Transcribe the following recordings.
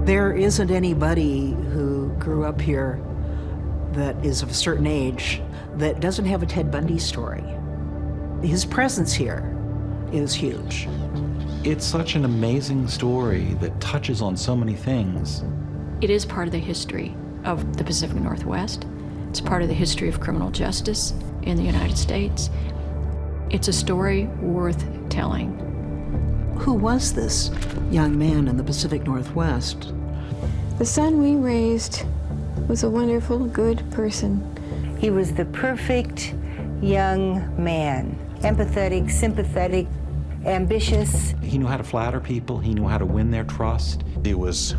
There isn't anybody who grew up here that is of a certain age that doesn't have a Ted Bundy story. His presence here is huge. It's such an amazing story that touches on so many things. It is part of the history of the Pacific Northwest. It's part of the history of criminal justice in the United States. It's a story worth telling. Who was this young man in the Pacific Northwest? The son we raised was a wonderful, good person. He was the perfect young man. Empathetic, sympathetic, ambitious. He knew how to flatter people. He knew how to win their trust. He was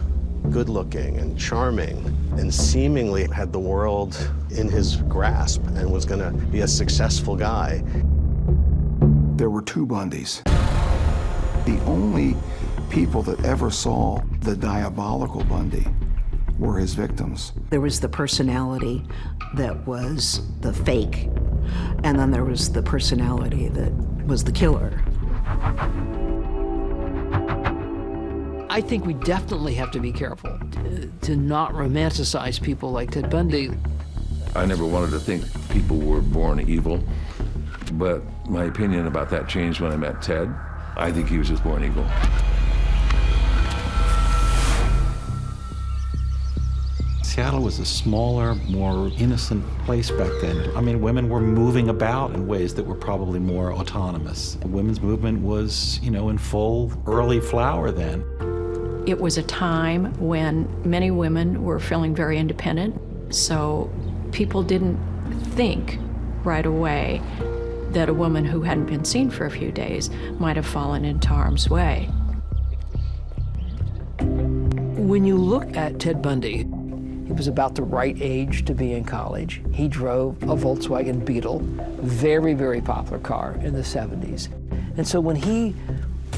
good-looking and charming and seemingly had the world in his grasp and was going to be a successful guy. There were two Bundys. The only people that ever saw the diabolical Bundy were his victims. There was the personality that was the fake, and then there was the personality that was the killer. I think we definitely have to be careful to not romanticize people like Ted Bundy. I never wanted to think people were born evil, but my opinion about that changed when I met Ted. I think he was just born evil. Seattle was a smaller, more innocent place back then. I mean, women were moving about in ways that were probably more autonomous. The women's movement was, you know, in full early flower then. It was a time when many women were feeling very independent, so people didn't think right away that a woman who hadn't been seen for a few days might have fallen into harm's way. When you look at Ted Bundy, he was about the right age to be in college. He drove a Volkswagen Beetle, very, very popular car in the 70s. And so when he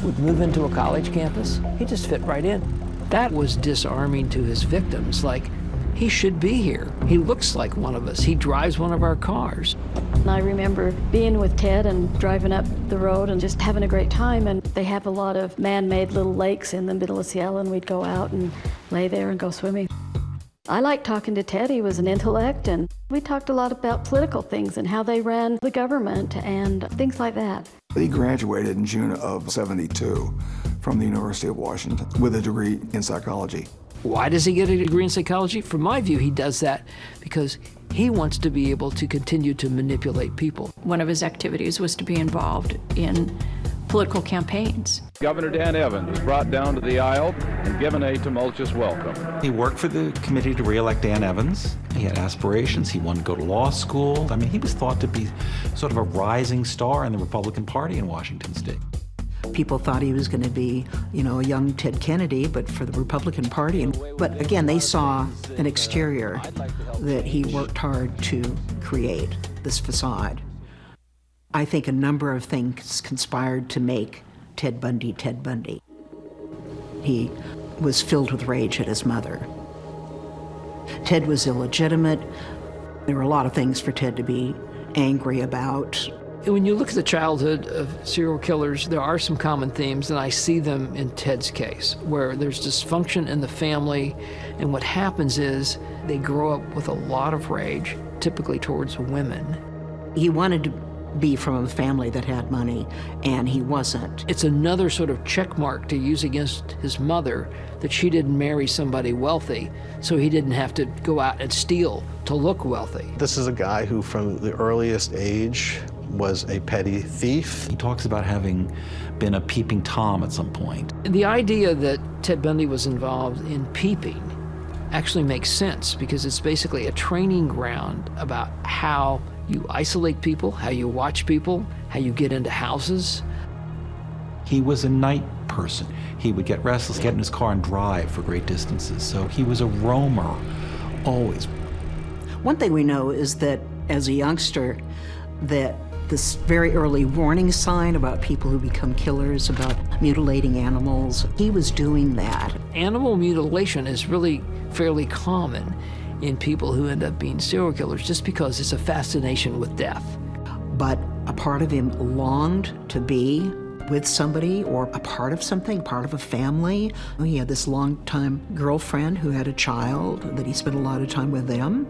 would move into a college campus, he just fit right in. That was disarming to his victims. Like, he should be here. He looks like one of us. He drives one of our cars. I remember being with Ted and driving up the road and just having a great time. And they have a lot of man-made little lakes in the middle of Seattle, and we'd go out and lay there and go swimming. I liked talking to Ted. He was an intellect, and we talked a lot about political things and how they ran the government and things like that. He graduated in June of '72 from the University of Washington with a degree in psychology. Why does he get a degree in psychology? From my view, he does that because he wants to be able to continue to manipulate people. One of his activities was to be involved in political campaigns. Governor Dan Evans was brought down to the aisle and given a tumultuous welcome. He worked for the committee to re-elect Dan Evans. He had aspirations. He wanted to go to law school. I mean, he was thought to be sort of a rising star in the Republican Party in Washington State. People thought he was going to be, you know, a young Ted Kennedy, but for the Republican Party. But again, they saw an exterior that he worked hard to create, this facade. I think a number of things conspired to make Ted Bundy Ted Bundy. He was filled with rage at his mother. Ted was illegitimate. There were a lot of things for Ted to be angry about. When you look at the childhood of serial killers, there are some common themes, and I see them in Ted's case, where there's dysfunction in the family, and what happens is they grow up with a lot of rage, typically towards women. He wanted to be from a family that had money, and he wasn't. It's another sort of check mark to use against his mother that she didn't marry somebody wealthy, so he didn't have to go out and steal to look wealthy. This is a guy who, from the earliest age, was a petty thief. He talks about having been a peeping Tom at some point. The idea that Ted Bundy was involved in peeping actually makes sense because it's basically a training ground about how you isolate people, how you watch people, how you get into houses. He was a night person. He would get restless, get in his car and drive for great distances. So he was a roamer, always. One thing we know is that as a youngster, that this very early warning sign about people who become killers, about mutilating animals, he was doing that. Animal mutilation is really fairly common in people who end up being serial killers just because it's a fascination with death. But a part of him longed to be with somebody or a part of something, part of a family. He had this longtime girlfriend who had a child that he spent a lot of time with them.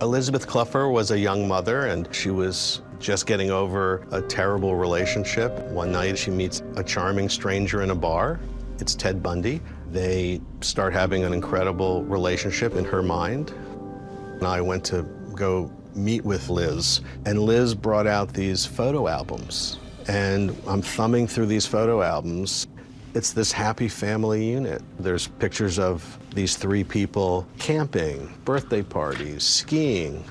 Elizabeth Kluffer was a young mother, and she was just getting over a terrible relationship. One night she meets a charming stranger in a bar. It's Ted Bundy. They start having an incredible relationship in her mind. And I went to go meet with Liz, and Liz brought out these photo albums. And I'm thumbing through these photo albums. It's this happy family unit. There's pictures of these three people camping, birthday parties, skiing.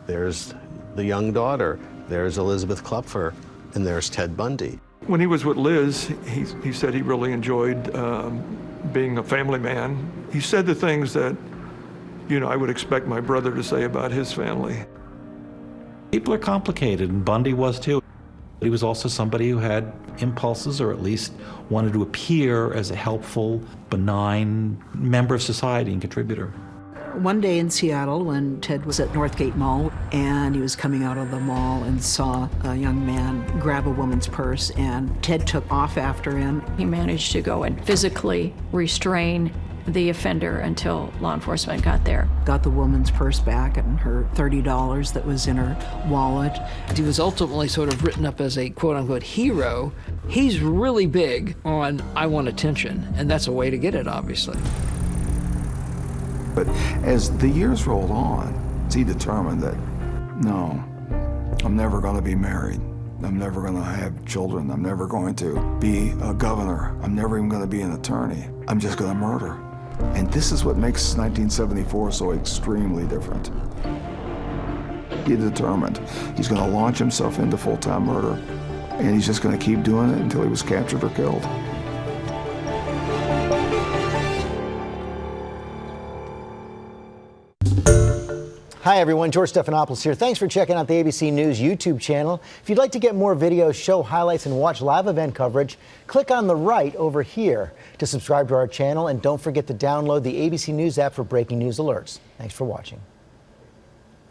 There's the young daughter. There's Elizabeth Kluffer, and there's Ted Bundy. When he was with Liz, he said he really enjoyed being a family man. He said the things that, you know, I would expect my brother to say about his family. People are complicated, and Bundy was too. He was also somebody who had impulses, or at least wanted to appear as a helpful, benign member of society and contributor. One day in Seattle, when Ted was at Northgate Mall, and he was coming out of the mall and saw a young man grab a woman's purse, and Ted took off after him. He managed to go and physically restrain the offender until law enforcement got there. Got the woman's purse back and her $30 that was in her wallet. He was ultimately sort of written up as a quote-unquote hero. He's really big on, I want attention, and that's a way to get it, obviously. But as the years rolled on, he determined that, no, I'm never going to be married. I'm never going to have children. I'm never going to be a governor. I'm never even going to be an attorney. I'm just going to murder. And this is what makes 1974 so extremely different. He determined he's going to launch himself into full-time murder, and he's just going to keep doing it until he was captured or killed. Hi everyone, George Stephanopoulos here. Thanks for checking out the ABC News YouTube channel. If you'd like to get more videos, show highlights, and watch live event coverage, click on the right over here to subscribe to our channel, and don't forget to download the ABC News app for breaking news alerts. Thanks for watching.